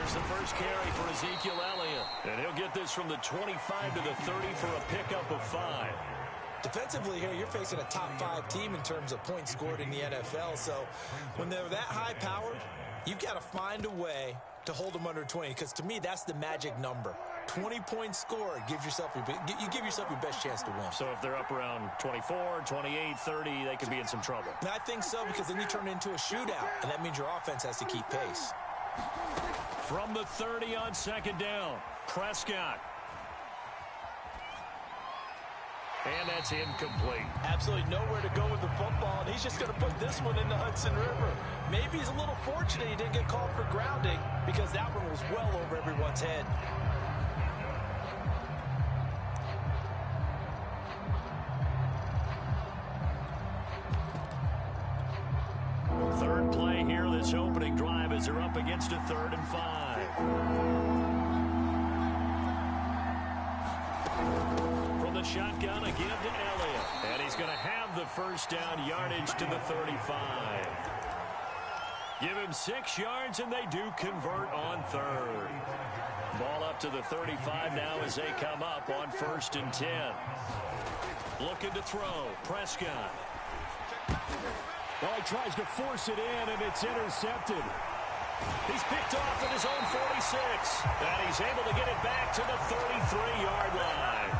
Here's the first carry for Ezekiel Elliott. And he'll get this from the 25 to the 30 for a pickup of 5. Defensively here, you're facing a top-5 team in terms of points scored in the NFL. So when they're that high-powered, you've got to find a way to hold them under 20, because to me, that's the magic number. 20 points scored, you give yourself your best chance to win. So if they're up around 24, 28, 30, they could be in some trouble. And I think so, because then you turn it into a shootout, and that means your offense has to keep pace. From the 30 on second down, Prescott. And that's incomplete. Absolutely nowhere to go with the football, and he's just going to put this one in the Hudson River. Maybe he's a little fortunate he didn't get called for grounding, because that one was well over everyone's head. Third play here, this opening drive, as they're up against a 3rd and 5. From the shotgun, again to Elliott. And he's going to have the first down, yardage to the 35. Give him 6 yards, and they do convert on 3rd. Ball up to the 35 now as they come up on 1st and 10. Looking to throw, Prescott. Well, he tries to force it in, and it's intercepted. He's picked off at his own 46. And he's able to get it back to the 33-yard line.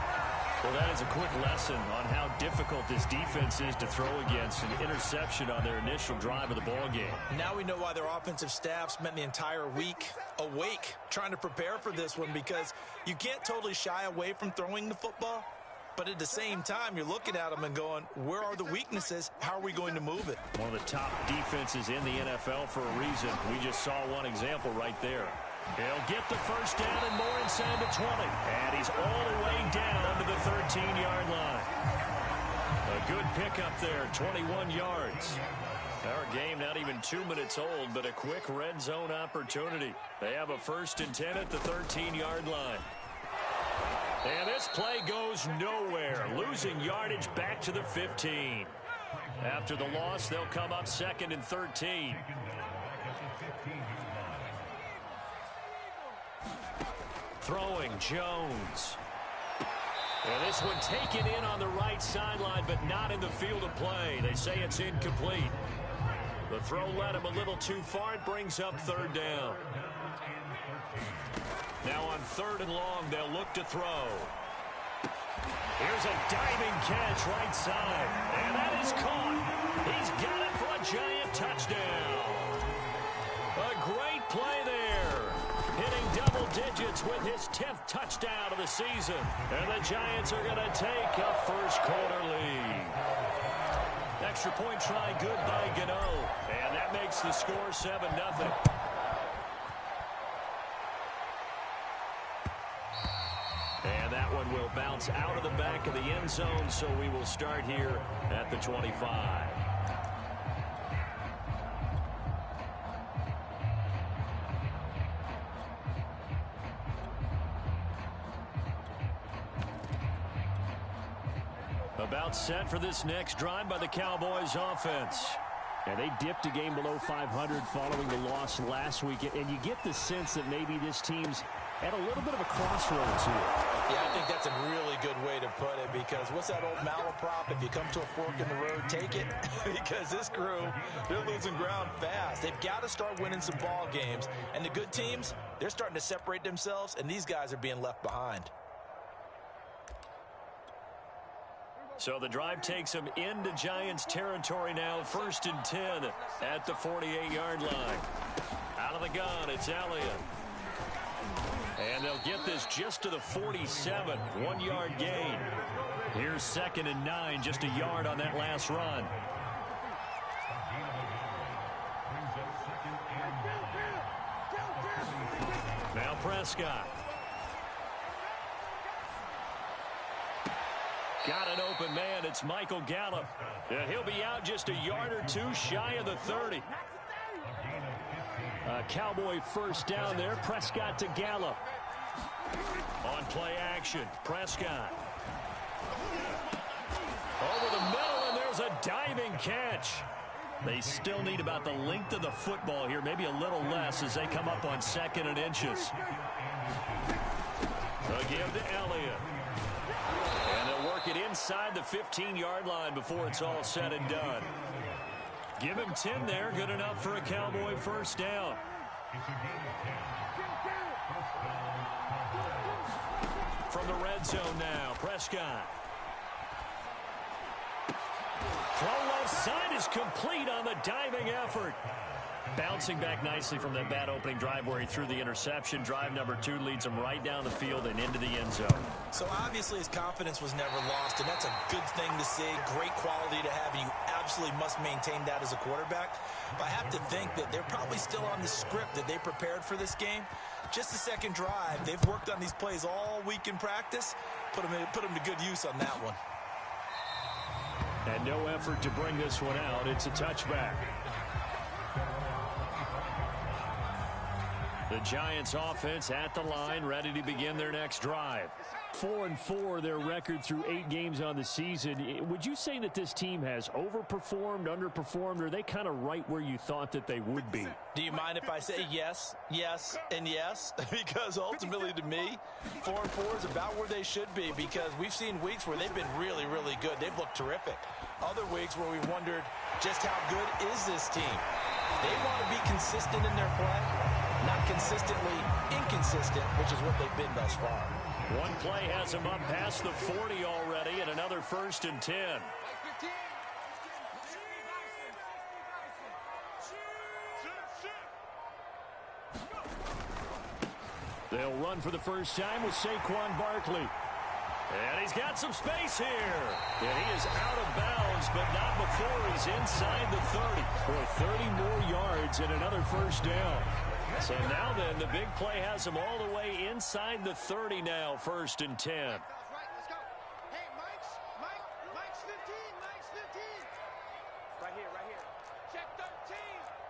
Well, that is a quick lesson on how difficult this defense is to throw against an interception on their initial drive of the ball game. Now we know why their offensive staff spent the entire week awake trying to prepare for this one, because you can't totally shy away from throwing the football. But at the same time, you're looking at them and going, where are the weaknesses? How are we going to move it? One of the top defenses in the NFL for a reason. We just saw one example right there. He'll get the first down and more inside the 20. And he's all the way down to the 13-yard line. A good pickup there, 21 yards. Our game not even 2 minutes old, but a quick red zone opportunity. They have a 1st and 10 at the 13-yard line. And this play goes nowhere, losing yardage back to the 15. After the loss, they'll come up 2nd and 13. Throwing, Jones. And this one taken in on the right sideline, but not in the field of play. They say it's incomplete. The throw led him a little too far. It brings up 3rd down. Now on 3rd and long, they'll look to throw. Here's a diving catch right side. And that is caught. He's got it for a giant touchdown. A great play there. Hitting double digits with his 10th touchdown of the season. And the Giants are going to take a first-quarter lead. Extra point try good by Gano. And that makes the score 7-0. And that one will bounce out of the back of the end zone, so we will start here at the 25. About set for this next drive by the Cowboys offense. And they dipped a game below 500 following the loss last week, and you get the sense that maybe this team's at a little bit of a crossroads here. Yeah, I think that's a really good way to put it, because what's that old malaprop? If you come to a fork in the road, take it. Because this crew, they're losing ground fast. They've got to start winning some ball games. And the good teams, they're starting to separate themselves, and these guys are being left behind. So the drive takes them into Giants territory now. 1st and 10 at the 48-yard line. Out of the gun, it's Elliott. And they'll get this just to the 47, 1-yard gain. Here's 2nd and 9, just a yard on that last run. Now Prescott. Got an open man. It's Michael Gallup. And he'll be out just a yard or two shy of the 30. Cowboy first down there. Prescott to Gallup. On play action, Prescott. Over the middle, and there's a diving catch. They still need about the length of the football here, maybe a little less as they come up on 2nd and inches. They'll give to Elliott. And they'll work it inside the 15-yard line before it's all said and done. Give him 10 there, good enough for a Cowboy first down. From the red zone now, Prescott. Throw left side is complete on the diving effort. Bouncing back nicely from that bad opening drive where he threw the interception. Drive number 2 leads him right down the field and into the end zone. So obviously his confidence was never lost, and that's a good thing to see. Great quality to have, and you absolutely must maintain that as a quarterback. But I have to think that they're probably still on the script that they prepared for this game. Just the second drive. They've worked on these plays all week in practice. Put them to good use on that one. And no effort to bring this one out. It's a touchback. The Giants offense at the line, ready to begin their next drive. 4-4, their record through 8 games on the season. Would you say that this team has overperformed, underperformed, or are they kind of right where you thought that they would be? Do you mind if I say yes, yes, and yes? Because ultimately to me, 4-4 is about where they should be, because we've seen weeks where they've been really, really good. They've looked terrific. Other weeks where we wondered just how good is this team? They want to be consistent in their play, not consistently inconsistent, which is what they've been thus far. One play has them up past the 40 already, and another 1st and 10. They'll run for the first time with Saquon Barkley. And he's got some space here. And he is out of bounds, but not before he's inside the 30. For 30 more yards and another first down. So now then, the big play has him all the way inside the 30 now, 1st and 10. Let's go. Hey, Mike's 15. Mike's 15. Right here. Check 13.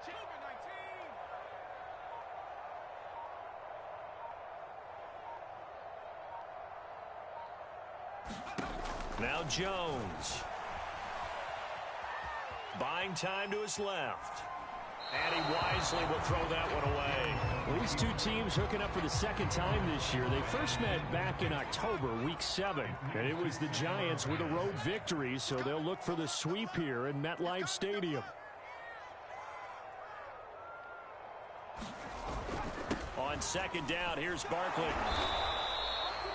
Check 19. Now Jones. Buying time to his left. And he wisely will throw that one away. Well, these two teams hooking up for the second time this year. They first met back in October, week 7. And it was the Giants with a road victory, so they'll look for the sweep here in MetLife Stadium. On 2nd down, here's Barkley.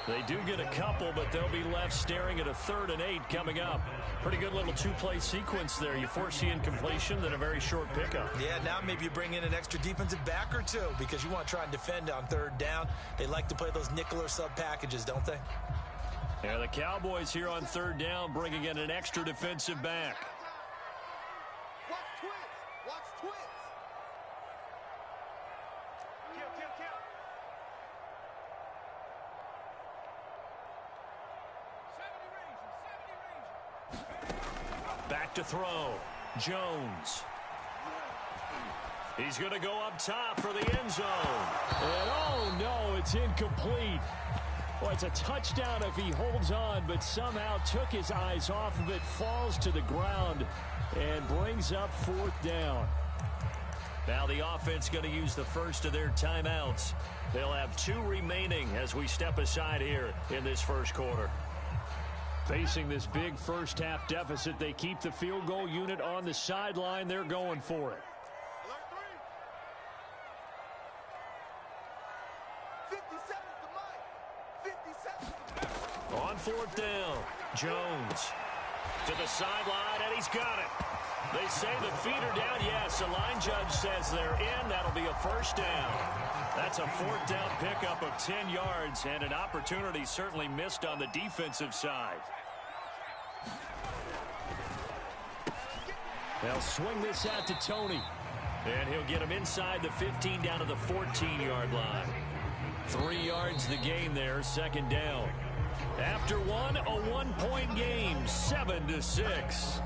They do get a couple, but they'll be left staring at a 3rd and 8 coming up. Pretty good little 2-play sequence there. You force the incompletion, then a very short pickup. Yeah, now maybe you bring in an extra defensive back or 2 because you want to try and defend on 3rd down. They like to play those nickel or sub packages, don't they? Yeah, the Cowboys here on 3rd down bringing in an extra defensive back. Watch twins. Kill. Back to throw. Jones. He's going to go up top for the end zone. And oh no, it's incomplete. Well, it's a touchdown if he holds on, but somehow took his eyes off of it, falls to the ground, and brings up 4th down. Now the offense going to use the first of their timeouts. They'll have 2 remaining as we step aside here in this first quarter. Facing this big first-half deficit, they keep the field goal unit on the sideline. They're going for it. On 4th down, Jones to the sideline, and he's got it. They say the feet are down. Yes, the line judge says they're in. That'll be a first down. That's a 4th down pickup of 10 yards, and an opportunity certainly missed on the defensive side. They'll swing this out to Tony. And he'll get him inside the 15 down to the 14-yard line. 3 yards the gain there, 2nd down. After one, a 1-point game, 7-6.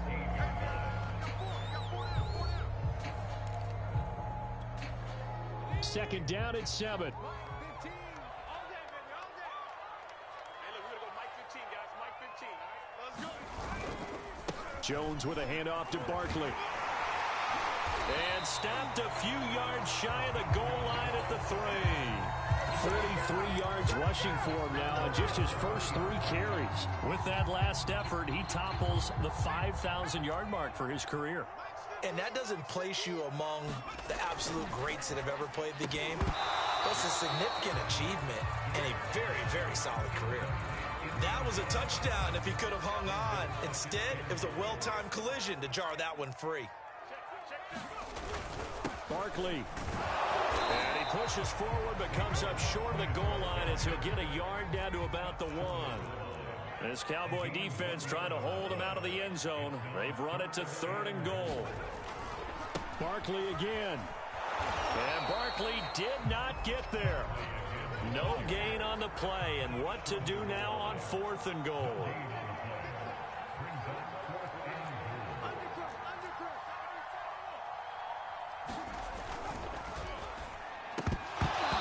Second down at 7. Jones with a handoff to Barkley. And stopped a few yards shy of the goal line at the 3. 43 yards rushing for him now on just his first 3 carries. With that last effort, he topples the 5,000-yard mark for his career. And that doesn't place you among the absolute greats that have ever played the game. That's a significant achievement and a very, very solid career. That was a touchdown if he could have hung on. Instead, it was a well-timed collision to jar that one free. Barkley. And he pushes forward but comes up short of the goal line as he'll get a yard down to about the 1. This Cowboy defense trying to hold him out of the end zone. They've run it to 3rd and goal. Barkley again. And Barkley did not get there. No gain on the play, and what to do now on 4th and goal.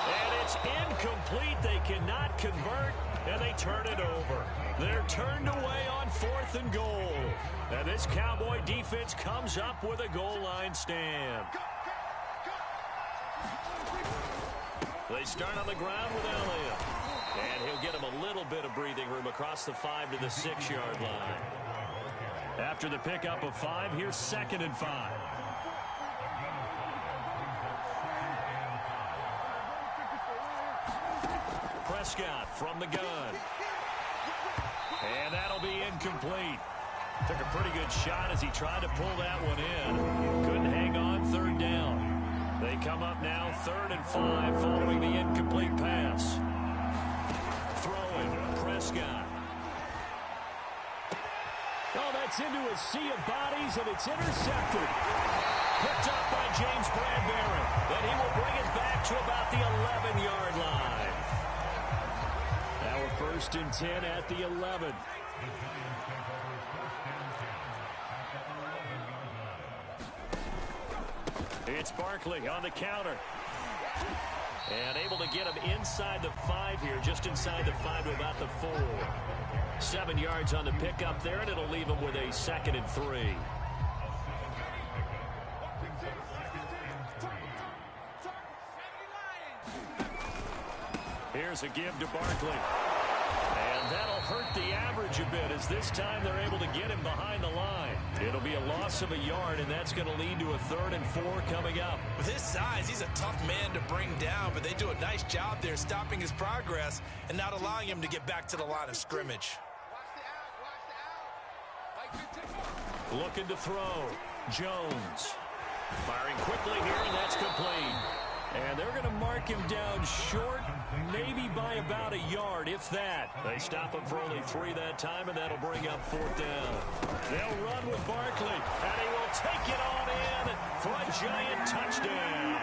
And it's incomplete. They cannot convert, and they turn it over. They're turned away on 4th and goal. And this Cowboy defense comes up with a goal line stand. They start on the ground with Elliott. And he'll get him a little bit of breathing room across the 5 to the 6-yard line. After the pickup of 5, here's 2nd and 5. Prescott from the gun. And that'll be incomplete. Took a pretty good shot as he tried to pull that one in. Couldn't hang on 3rd down. They come up now 3rd and 5 following the incomplete pass. Throwing, Prescott. Oh, that's into a sea of bodies, and it's intercepted. Picked up by James Bradbury. Then he will bring it back to about the 11-yard line. Now we're 1st and 10 at the 11. It's Barkley on the counter. And able to get him inside the 5 here, just inside the 5 to about the 4. 7 yards on the pickup there, and it'll leave him with a 2nd and 3. Here's a give to Barkley. And that'll hurt the average a bit as this time they're able to get him behind the line. It'll be a loss of a yard, and that's going to lead to a 3rd and 4 coming up. With his size, he's a tough man to bring down, but they do a nice job there stopping his progress and not allowing him to get back to the line of scrimmage. Looking to throw. Jones. Firing quickly here, and that's complete. And they're going to mark him down short, maybe by about a yard, if that. They stop him for only 3 that time, and that'll bring up 4th down. They'll run with Barkley, and he will take it on in for a giant touchdown.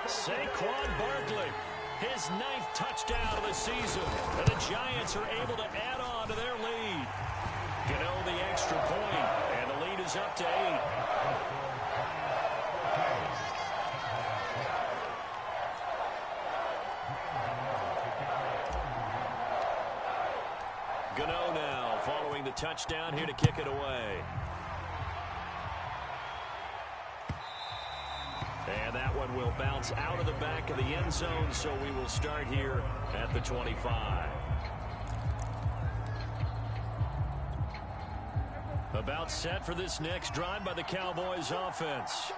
Saquon Barkley, his 9th touchdown of the season, and the Giants are able to add on to their lead. Gano the extra point, and the lead is up to 8. Gano now following the touchdown here to kick it away. And that one will bounce out of the back of the end zone, so we will start here at the 25. About set for this next drive by the Cowboys offense.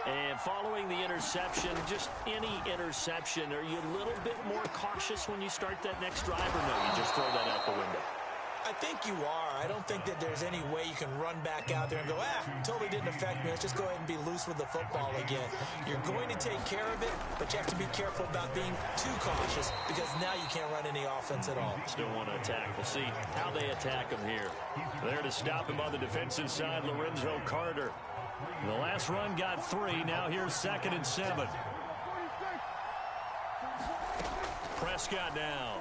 And following the interception, just any interception, are you a little bit more cautious when you start that next drive, or no, you just throw that out the window? I think you are. I don't think that there's any way you can run back out there and go, totally didn't affect me. Let's just go ahead and be loose with the football again. You're going to take care of it, but you have to be careful about being too cautious because now you can't run any offense at all. Still want to attack. We'll see how they attack him here. There to stop him on the defensive side, Lorenzo Carter. The last run got 3. Now here's 2nd and 7. Prescott now.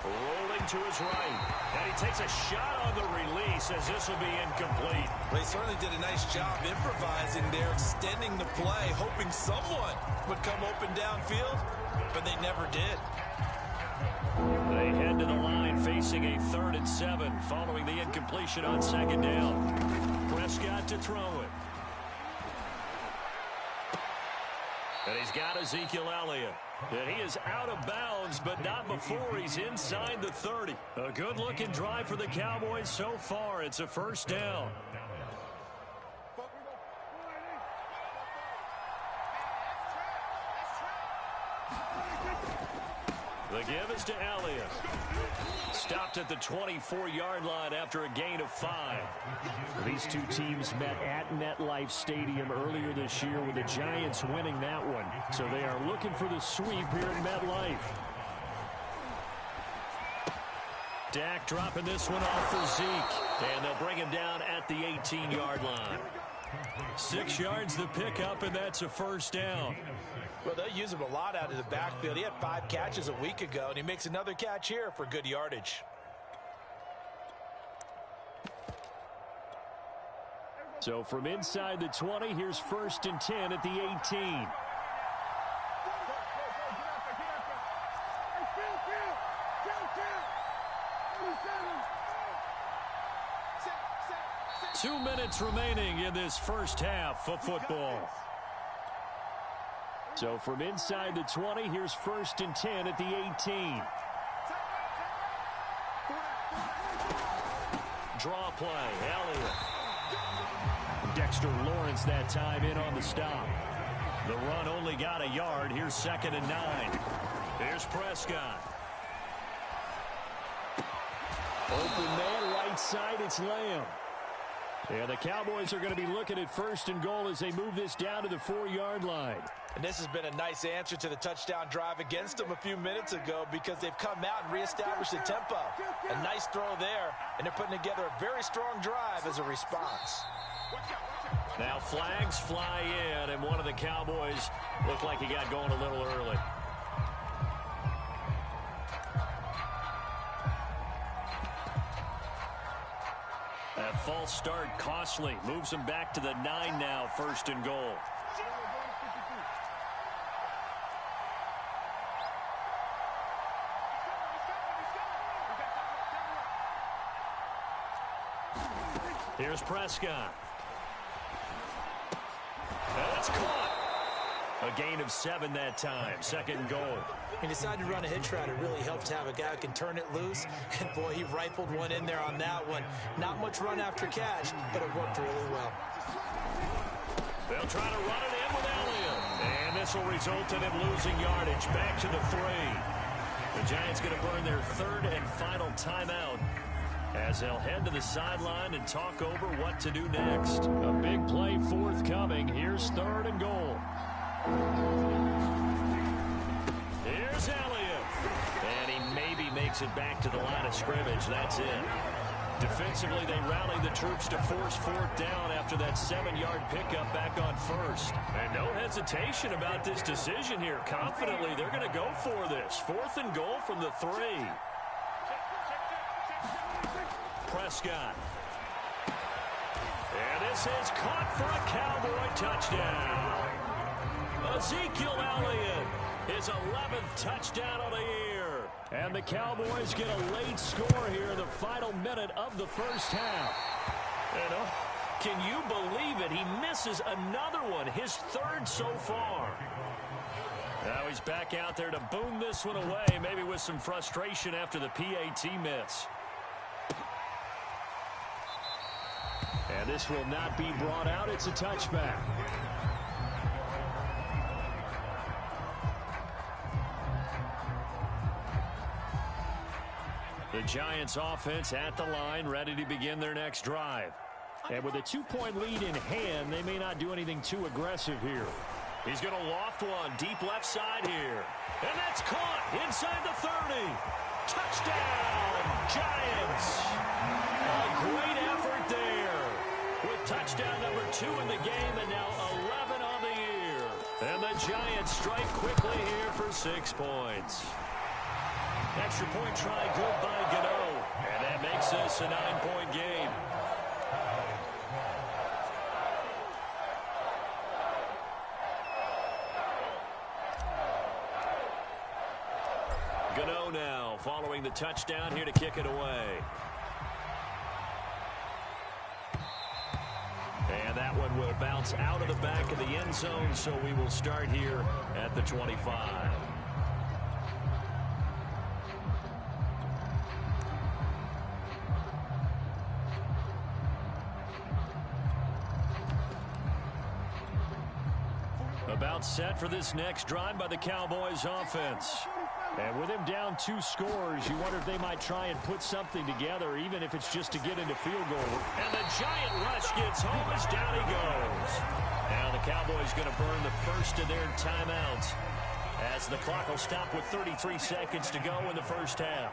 Rolling to his right. And he takes a shot on the release as this will be incomplete. They certainly did a nice job improvising there, extending the play, hoping someone would come open downfield, but they never did. They head to the line facing a 3rd and 7 following the incompletion on 2nd down. Prescott to throw it. And he's got Ezekiel Elliott. And he is out of bounds, but not before he's inside the 30. A good-looking drive for the Cowboys so far. It's a first down. The give is to Elliott. Stopped at the 24-yard line after a gain of 5. These two teams met at MetLife Stadium earlier this year with the Giants winning that one. So they are looking for the sweep here at MetLife. Dak dropping this one off for Zeke. And they'll bring him down at the 18-yard line. 6 yards the pickup, and that's a first down. Well, they'll use him a lot out of the backfield. He had 5 catches a week ago, and he makes another catch here for good yardage. So from inside the 20, here's 1st and 10 at the 18. Two minutes remaining in this first half of football. So from inside the 20, here's 1st and 10 at the 18. Draw play, Elliott. Dexter Lawrence that time in on the stop. The run only got a yard. Here's 2nd and 9. Here's Prescott. Open man, right side, it's Lamb. And the Cowboys are going to be looking at 1st and goal as they move this down to the 4-yard line. And this has been a nice answer to the touchdown drive against them a few minutes ago because they've come out and reestablished the tempo. A nice throw there, and they're putting together a very strong drive as a response. Now flags fly in, and one of the Cowboys looked like he got going a little early. That false start costly. Moves him back to the 9 now, 1st and goal. Here's Prescott. That's caught. A gain of 7 that time. 2nd goal. He decided to run a hitch route. It really helps to have a guy who can turn it loose. And, boy, he rifled one in there on that one. Not much run after catch, but it worked really well. They'll try to run it in with Elliott. And this will result in him losing yardage. Back to the 3. The Giants going to burn their 3rd and final timeout as they'll head to the sideline and talk over what to do next. A big play forthcoming. Here's 3rd and goal. Here's Elliott. And he maybe makes it back to the line of scrimmage. That's it. Defensively, they rallied the troops to force 4th down after that 7-yard pickup back on 1st. And no hesitation about this decision here. Confidently, they're going to go for this. 4th and goal from the 3. Prescott. And this is caught for a Cowboy touchdown. Ezekiel Elliott, his 11th touchdown of the year. And the Cowboys get a late score here in the final minute of the first half. And, can you believe it? He misses another one, his 3rd so far. Now he's back out there to boom this one away, maybe with some frustration after the PAT miss. And this will not be brought out. It's a touchback. The Giants offense at the line, ready to begin their next drive. And with a 2-point lead in hand, they may not do anything too aggressive here. He's going to loft one deep left side here. And that's caught inside the 30. Touchdown, Giants. A great effort there. With touchdown number 2 in the game and now 11 on the year. And the Giants strike quickly here for 6 points. Extra point try good by Gano. And that makes this a 9-point game. Gano now following the touchdown here to kick it away. And that one will bounce out of the back of the end zone, so we will start here at the 25. About set for this next drive by the Cowboys offense. And with him down 2 scores, you wonder if they might try and put something together, even if it's just to get into field goal. And the giant rush gets home as down he goes. Now the Cowboys going to burn the first of their timeouts as the clock will stop with 33 seconds to go in the first half.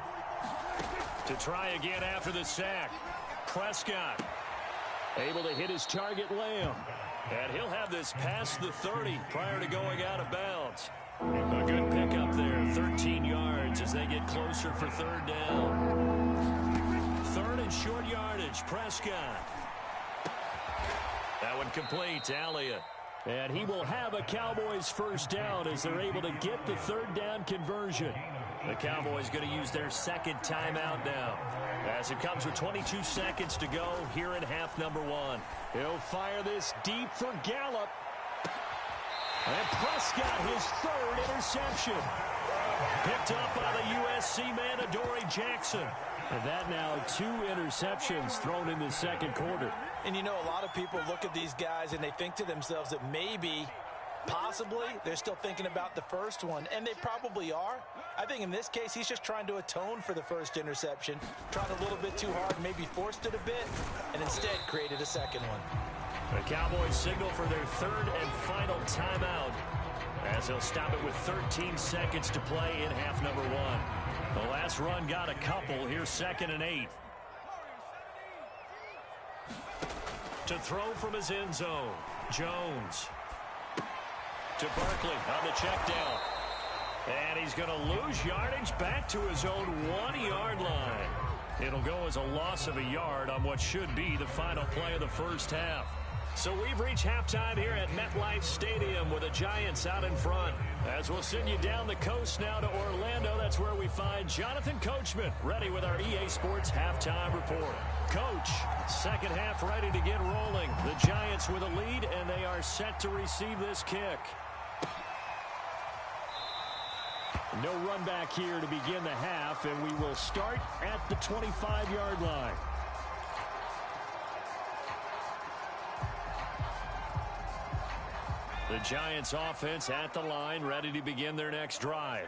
To try again after the sack, Prescott able to hit his target, Lamb. And he'll have this past the 30 prior to going out of bounds. A good pickup there, 13 yards as they get closer for third down. Third and short yardage, Prescott. That one complete to Elliott. And he will have a Cowboys first down as they're able to get the third down conversion. The Cowboys going to use their second timeout now, as it comes with 22 seconds to go here in half number 1. He'll fire this deep for Gallup. And Prescott, his third interception. Picked up by the USC man, Adoree Jackson. And that now 2 interceptions thrown in the second quarter. And you know, a lot of people look at these guys and they think to themselves that maybe, possibly, they're still thinking about the first one. And they probably are. I think in this case, he's just trying to atone for the first interception. Tried a little bit too hard, maybe forced it a bit, and instead created a second one. The Cowboys signal for their third and final timeout, as they'll stop it with 13 seconds to play in half number 1. The last run got a couple. Here's 2nd and 8. To throw from his end zone, Jones. To Barkley on the check down. And he's going to lose yardage back to his own 1-yard line. It'll go as a loss of a yard on what should be the final play of the first half. So we've reached halftime here at MetLife Stadium with the Giants out in front. As we'll send you down the coast now to Orlando, that's where we find Jonathan Coachman ready with our EA Sports halftime report. Coach, second half ready to get rolling. The Giants with a lead, and they are set to receive this kick. No run back here to begin the half, and we will start at the 25-yard line. The Giants offense at the line, ready to begin their next drive.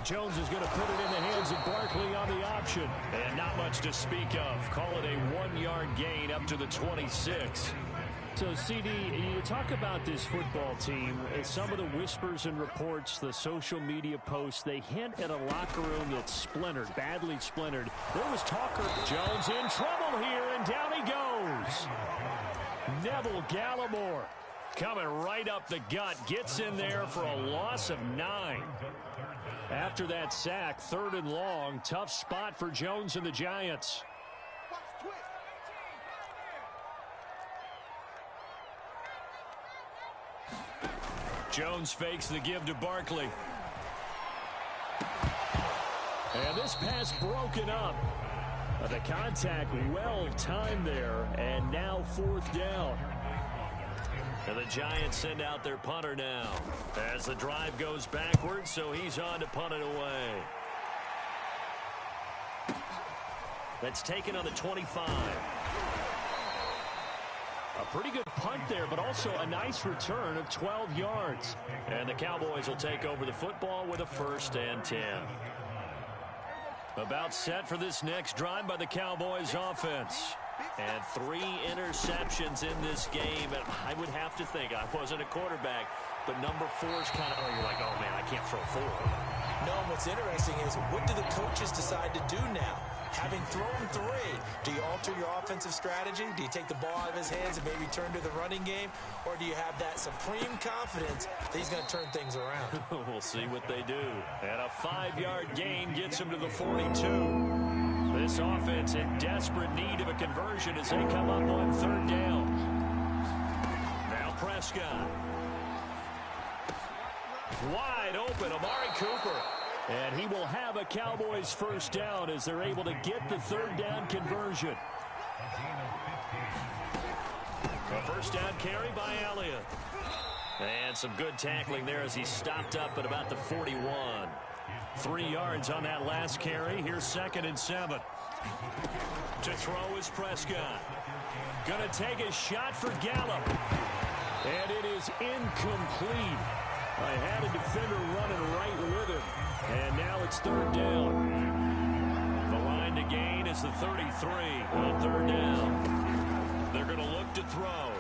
Jones is going to put it in the hands of Barkley on the option. And not much to speak of. Call it a 1-yard gain up to the 26. So, CD, you talk about this football team, some of the whispers and reports, the social media posts, they hint at a locker room that's splintered, badly splintered. There was talk of Jones in trouble here, and down he goes. Neville Gallimore coming right up the gut, gets in there for a loss of 9. After that sack, 3rd and long, tough spot for Jones and the Giants. Jones fakes the give to Barkley. And this pass broken up. The contact well timed there, and now 4th down. And the Giants send out their punter now as the drive goes backwards, so he's on to punt it away. That's taken on the 25. A pretty good punt there, but also a nice return of 12 yards. And the Cowboys will take over the football with a 1st and 10. About set for this next drive by the Cowboys offense. And 3 interceptions in this game. And I would have to think, I wasn't a quarterback, but number 4 is kind of, you're like, oh man, I can't throw 4. No, and what's interesting is, what do the coaches decide to do now? Having thrown 3, do you alter your offensive strategy? Do you take the ball out of his hands and maybe turn to the running game? Or do you have that supreme confidence that he's going to turn things around? We'll see what they do. And a 5-yard gain gets him to the 42. This offense in desperate need of a conversion as they come up on 3rd down. Now Prescott. Wide open, Amari Cooper. And he will have a Cowboys first down as they're able to get the 3rd down conversion. A first down carry by Elliott. And some good tackling there as he stopped up at about the 41. 3 yards on that last carry. Here's 2nd and 7. To throw is Prescott. Going to take a shot for Gallup. And it is incomplete. I had a defender running right with him. And now it's 3rd down. The line to gain is the 33 on 3rd down. They're going to look to throw.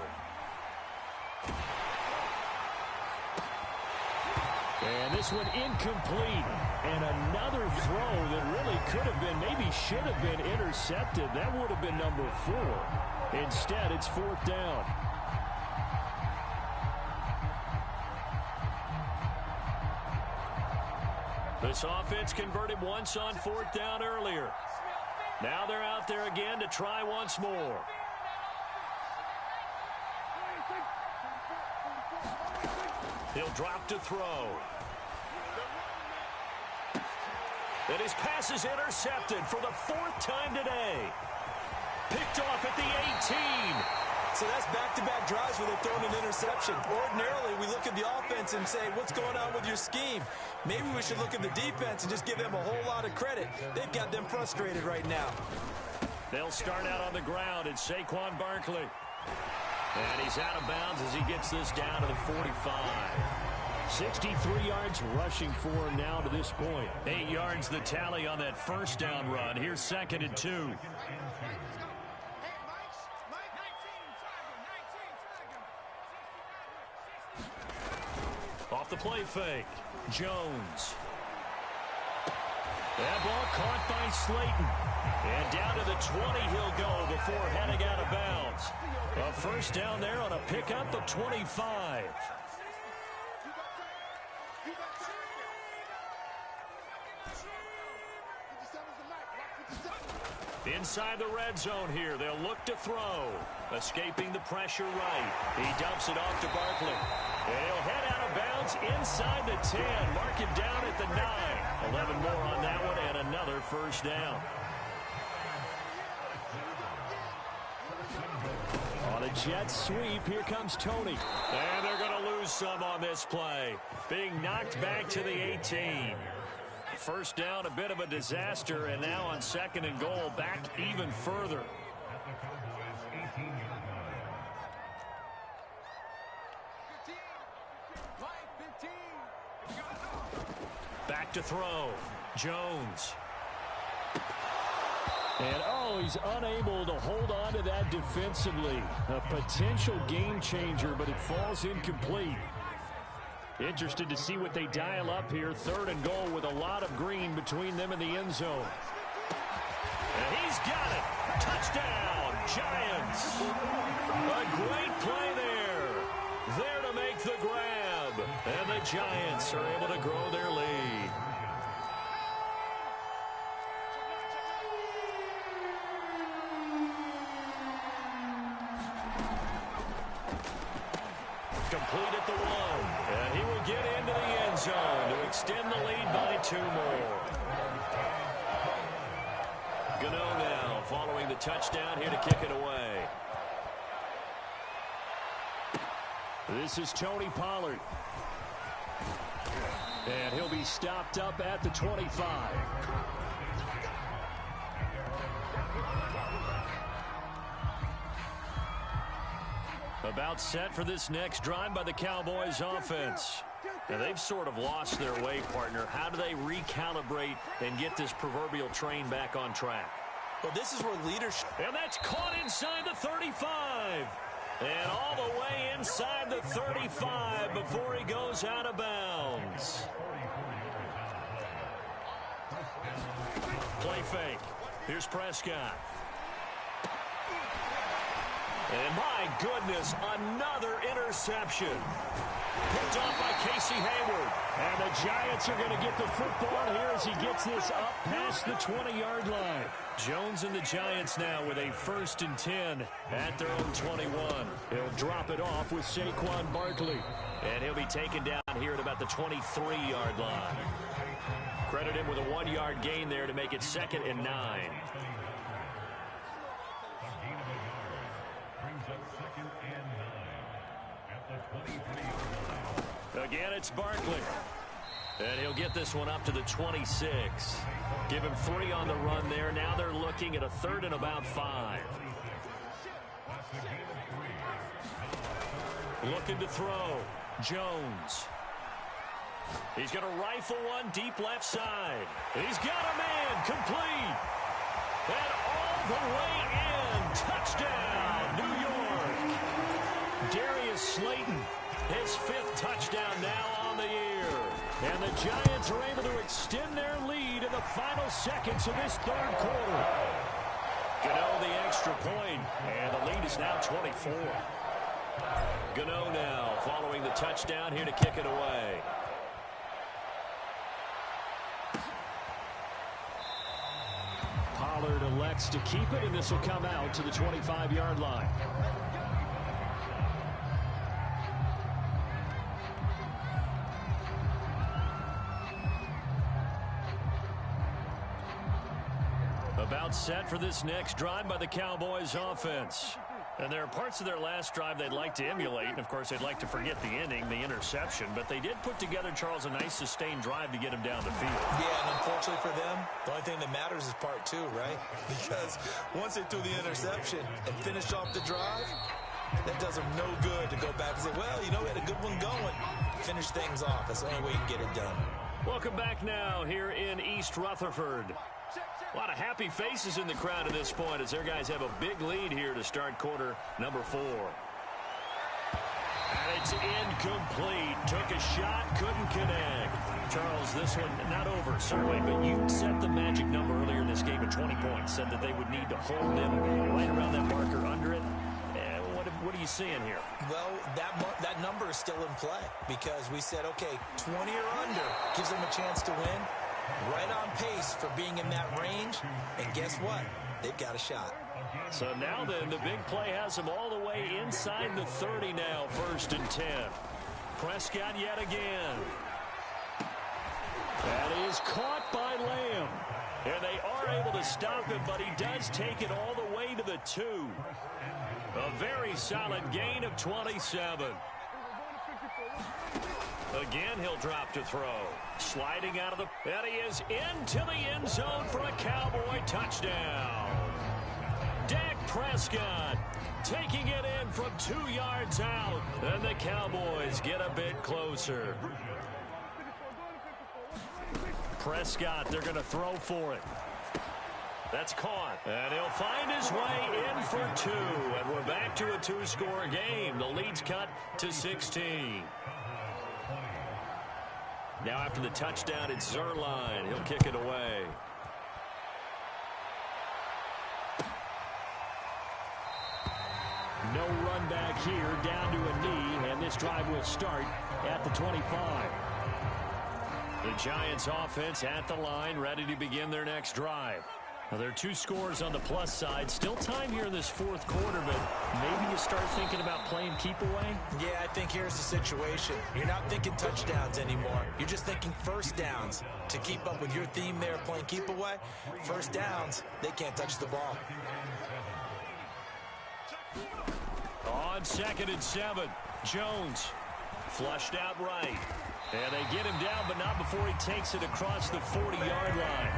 And this one incomplete. And another throw that really could have been, maybe should have been intercepted. That would have been number 4. Instead, it's 4th down. This offense converted once on 4th down earlier. Now they're out there again to try once more. He'll drop to throw. And his pass is intercepted for the 4th time today. Picked off at the 18. So that's back-to-back drives where they're throwing an interception. Ordinarily, we look at the offense and say, what's going on with your scheme? Maybe we should look at the defense and just give them a whole lot of credit. They've got them frustrated right now. They'll start out on the ground. It's Saquon Barkley. And he's out of bounds as he gets this down to the 45. 63 yards rushing for him now to this point. 8 yards the tally on that first down run. Here's 2nd and 2. Off the play fake. Jones. That ball caught by Slayton. And down to the 20 he'll go before heading out of bounds. A first down there on a pickup of 25. Inside the red zone here, they'll look to throw. Escaping the pressure right. He dumps it off to Barkley. And he'll head out of bounds inside the 10. Mark him down at the 9. 11 more on that one and another first down. On a jet sweep, here comes Tony. And they're going to lose some on this play. Being knocked back to the 18. First down, a bit of a disaster, and now on 2nd and goal, back even further. Back to throw. Jones. And, oh, he's unable to hold on to that defensively. A potential game changer, but it falls incomplete. Interested to see what they dial up here. 3rd and goal with a lot of green between them and the end zone. And he's got it. Touchdown, Giants. A great play there. There to make the grab. And the Giants are able to grow their lead. Complete at the 1. And he will get into the end zone to extend the lead by 2 more. Gano now following the touchdown here to kick it away. This is Tony Pollard. And he'll be stopped up at the 25. About set for this next drive by the Cowboys offense. Now they've sort of lost their way, partner. How do they recalibrate and get this proverbial train back on track? Well, this is where leadership... And that's caught inside the 35. And all the way inside the 35 before he goes out of bounds. Play fake. Here's Prescott. And my goodness, another interception. Picked off by Casey Hayward. And the Giants are going to get the football here as he gets this up past the 20-yard line. Jones and the Giants now with a 1st and 10 at their own 21. He'll drop it off with Saquon Barkley. And he'll be taken down here at about the 23-yard line. Credit him with a 1-yard gain there to make it 2nd and 9. Again, it's Barkley. And he'll get this one up to the 26. Give him 3 on the run there. Now they're looking at a 3rd and about 5. Looking to throw. Jones. He's going to rifle one deep left side. He's got a man complete. And all the way in. Touchdown, New York. Darius Slayton, his 5th touchdown now on the year. And the Giants are able to extend their lead in the final seconds of this 3rd quarter. Gano the extra point, and the lead is now 24. Gano now following the touchdown here to kick it away. Pollard elects to keep it, and this will come out to the 25-yard line. About set for this next drive by the Cowboys offense. And there are parts of their last drive they'd like to emulate. And, of course, they'd like to forget the inning, the interception. But they did put together, Charles, a nice sustained drive to get him down the field. Yeah, and unfortunately for them, the only thing that matters is part 2, right? Because once they threw the interception and finished off the drive, that does them no good to go back and say, well, you know, we had a good one going. Finish things off. That's the only way you can get it done. Welcome back now here in East Rutherford. A lot of happy faces in the crowd at this point as their guys have a big lead here to start quarter number 4. And it's incomplete. Took a shot, couldn't connect. Charles, this one not over, certainly, but you set the magic number earlier in this game at 20 points. Said that they would need to hold them right around that marker under it. What are you seeing here? Well, that number is still in play because we said, okay, 20 or under gives them a chance to win. Right on pace for being in that range. And guess what? They've got a shot. So now then, the big play has them all the way inside the 30 now, 1st and 10. Prescott yet again. That is caught by Lamb. And they are able to stop him, but he does take it all the way to the 2. A very solid gain of 27. Again, he'll drop to throw. Sliding out of the... And he is into the end zone for a Cowboy touchdown. Dak Prescott taking it in from 2 yards out. And the Cowboys get a bit closer. Prescott, they're going to throw for it. That's caught. And he'll find his way in for 2. And we're back to a 2-score game. The lead's cut to 16. Now after the touchdown, it's Zerline. He'll kick it away. No run back here, down to a knee, and this drive will start at the 25. The Giants offense at the line, ready to begin their next drive. Now, there are 2 scores on the plus side. Still time here in this 4th quarter, but maybe you start thinking about playing keep away? Yeah, I think here's the situation. You're not thinking touchdowns anymore. You're just thinking first downs. To keep up with your theme there, playing keep away, first downs, they can't touch the ball. On 2nd and 7, Jones flushed out right. And they get him down, but not before he takes it across the 40-yard line.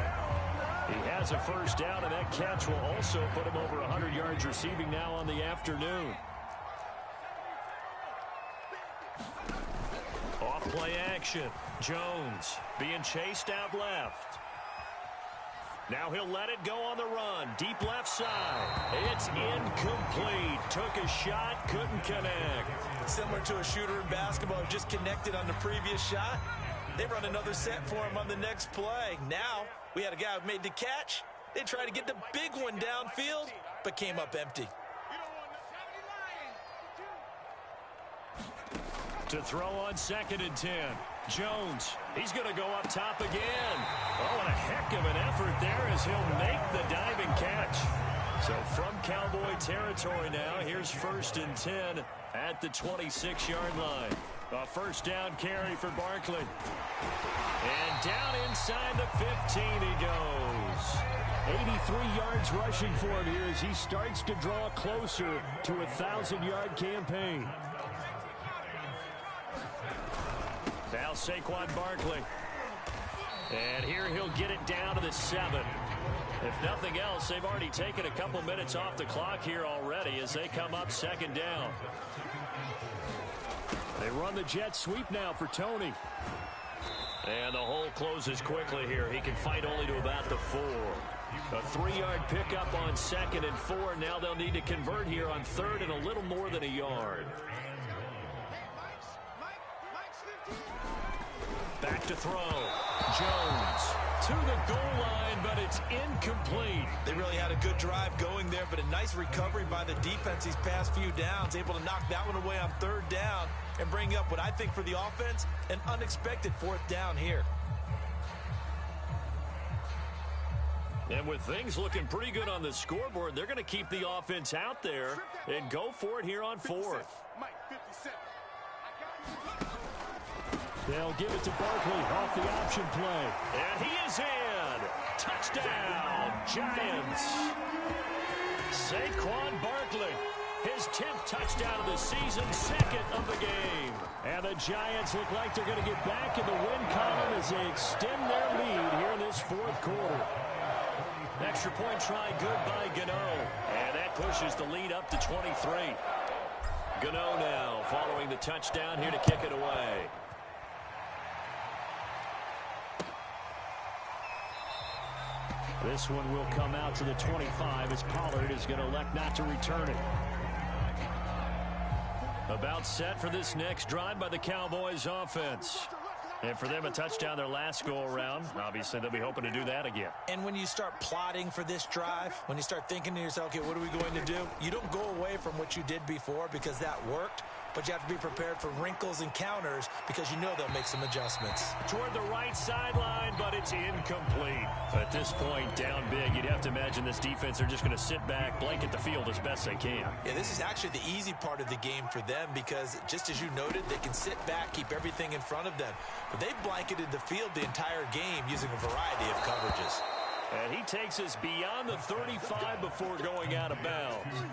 He has a first down, and that catch will also put him over 100 yards receiving now on the afternoon. Off play action. Jones being chased out left. Now he'll let it go on the run. Deep left side. It's incomplete. Took a shot, couldn't connect. Similar to a shooter in basketball, just connected on the previous shot. They run another set for him on the next play. Now, we had a guy who made the catch. They tried to get the big one downfield, but came up empty. To throw on 2nd and 10. Jones, he's going to go up top again. Oh, and a heck of an effort there as he'll make the diving catch. So from Cowboy territory now, here's 1st and 10 at the 26-yard line. A first down carry for Barkley. And down inside the 15 he goes. 83 yards rushing for him here as he starts to draw closer to a 1,000-yard campaign. Now Saquon Barkley. And here he'll get it down to the 7. If nothing else, they've already taken a couple minutes off the clock here already as they come up 2nd down. They run the jet sweep now for Tony. And the hole closes quickly here. He can fight only to about the 4. A 3-yard pickup on 2nd and 4. Now they'll need to convert here on 3rd and a little more than a yard. Back to throw. Jones to the goal line, but it's incomplete. They really had a good drive going there, but a nice recovery by the defense these past few downs, able to knock that one away on 3rd down and bring up what I think for the offense, an unexpected 4th down here. And with things looking pretty good on the scoreboard, they're going to keep the offense out there and go for it here on 4th. They'll give it to Barkley off the option play. And he is in. Touchdown, Giants. Saquon Barkley, his 10th touchdown of the season, 2nd of the game. And the Giants look like they're going to get back in the win column as they extend their lead here in this 4th quarter. Extra point try good by Gano. And that pushes the lead up to 23. Gano now following the touchdown here to kick it away. This one will come out to the 25 as Pollard is going to elect not to return it. About set for this next drive by the Cowboys offense. And for them, a touchdown their last go-around. Obviously, they'll be hoping to do that again. And when you start plotting for this drive, when you start thinking to yourself, okay, what are we going to do? You don't go away from what you did before because that worked, but you have to be prepared for wrinkles and counters because you know they'll make some adjustments. Toward the right sideline, but it's incomplete. At this point, down big, you'd have to imagine this defense are just going to sit back, blanket the field as best they can. Yeah, this is actually the easy part of the game for them because, just as you noted, they can sit back, keep everything in front of them. But they've blanketed the field the entire game using a variety of coverages. And he takes us beyond the 35 before going out of bounds.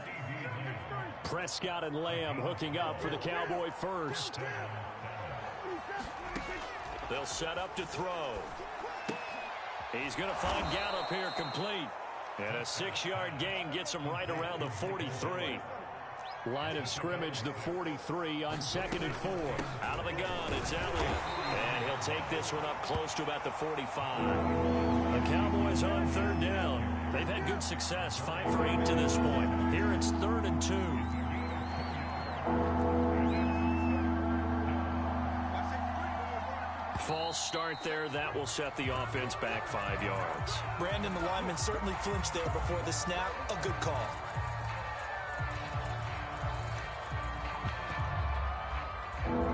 Prescott and Lamb hooking up for the Cowboy first. They'll set up to throw. He's going to find Gallup here complete. And a 6-yard gain gets him right around the 43. Line of scrimmage, the 43 on 2nd and 4. Out of the gun, it's Elliott. And he'll take this one up close to about the 45. The Cowboys on 3rd down. They've had good success, 5 for 8 to this point. Here it's 3rd and 2. False start there. That will set the offense back 5 yards. Brandon, the lineman certainly flinched there before the snap. A good call.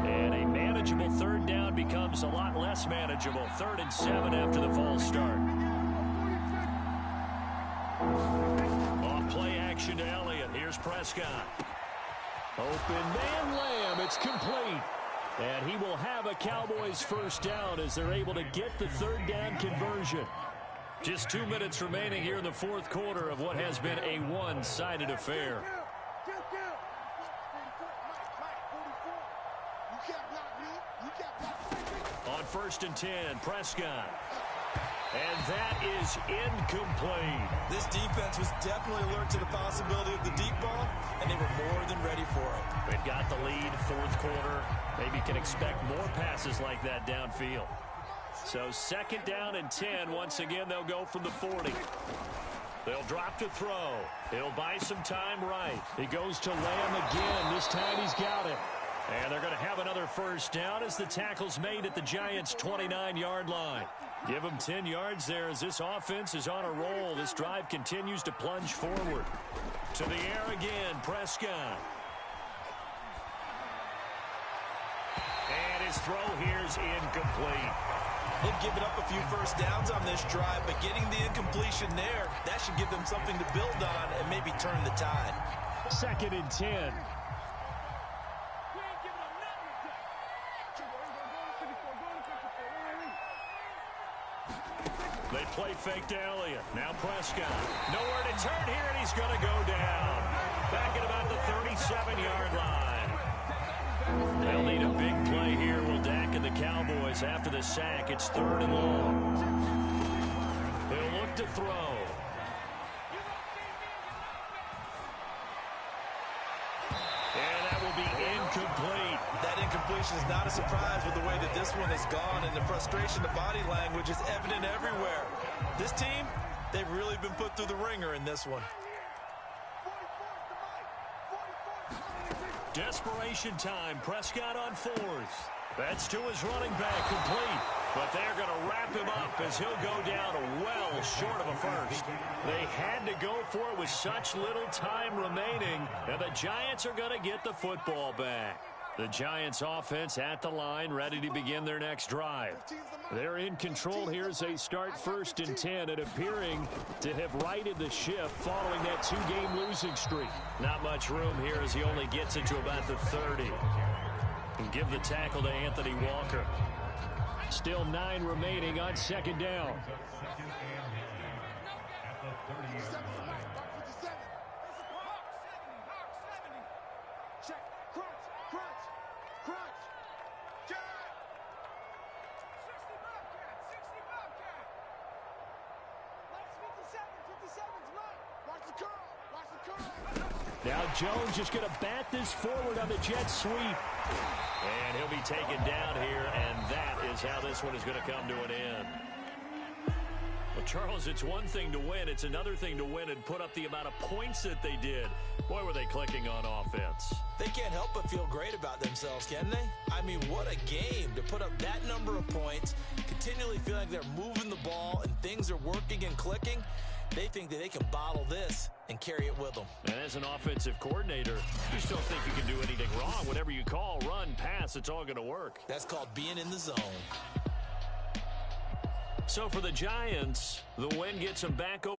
And a manageable 3rd down becomes a lot less manageable. 3rd and 7 after the false start. Off play action to Elliott. Here's Prescott. Open man Lamb. It's complete. And he will have a Cowboys 1st down as they're able to get the 3rd down conversion. Just 2 minutes remaining here in the 4th quarter of what has been a one-sided affair. On 1st and 10, Prescott. And that is incomplete. This defense was definitely alert to the possibility of the deep ball, and they were more than ready for it. They've got the lead, 4th quarter. Maybe can expect more passes like that downfield. So 2nd down and 10. Once again, they'll go from the 40. They'll drop to throw. He'll buy some time right. He goes to Lamb again. This time he's got it. And they're going to have another 1st down as the tackle's made at the Giants' 29-yard line. Give them 10 yards there as this offense is on a roll. This drive continues to plunge forward. To the air again, Prescott. And his throw here's incomplete. They've given up a few 1st downs on this drive, but getting the incompletion there, that should give them something to build on and maybe turn the tide. 2nd and 10. They play fake to Elliott. Now Prescott. Nowhere to turn here, and he's going to go down. Back at about the 37-yard line. They'll need a big play here. Will Dak and the Cowboys after the sack. It's 3rd and long. He'll look to throw. And that will be incomplete. That incompletion is not a surprise with the way that this one has gone, and the frustration, the body language is evident everywhere. This team, they've really been put through the ringer in this one. Desperation time. Prescott on 4th. That's to his running back, complete. But they're going to wrap him up as he'll go down well short of a first. They had to go for it with such little time remaining, and the Giants are going to get the football back. The Giants offense at the line, ready to begin their next drive. They're in control here as they start 1st and 10 and appearing to have righted the ship following that 2-game losing streak. Not much room here as he only gets it to about the 30. And give the tackle to Anthony Walker. Still 9 remaining on 2nd down. Now Jones just going to bat this forward on the jet sweep. And he'll be taken down here, and that is how this one is going to come to an end. Well, Charles, it's one thing to win. It's another thing to win and put up the amount of points that they did. Boy, were they clicking on offense. They can't help but feel great about themselves, can they? I mean, what a game to put up that number of points, continually feeling like they're moving the ball and things are working and clicking. They think that they can bottle this and carry it with them. And as an offensive coordinator, you just don't think you can do anything wrong. Whatever you call, run, pass, it's all going to work. That's called being in the zone. So for the Giants, the win gets them back over.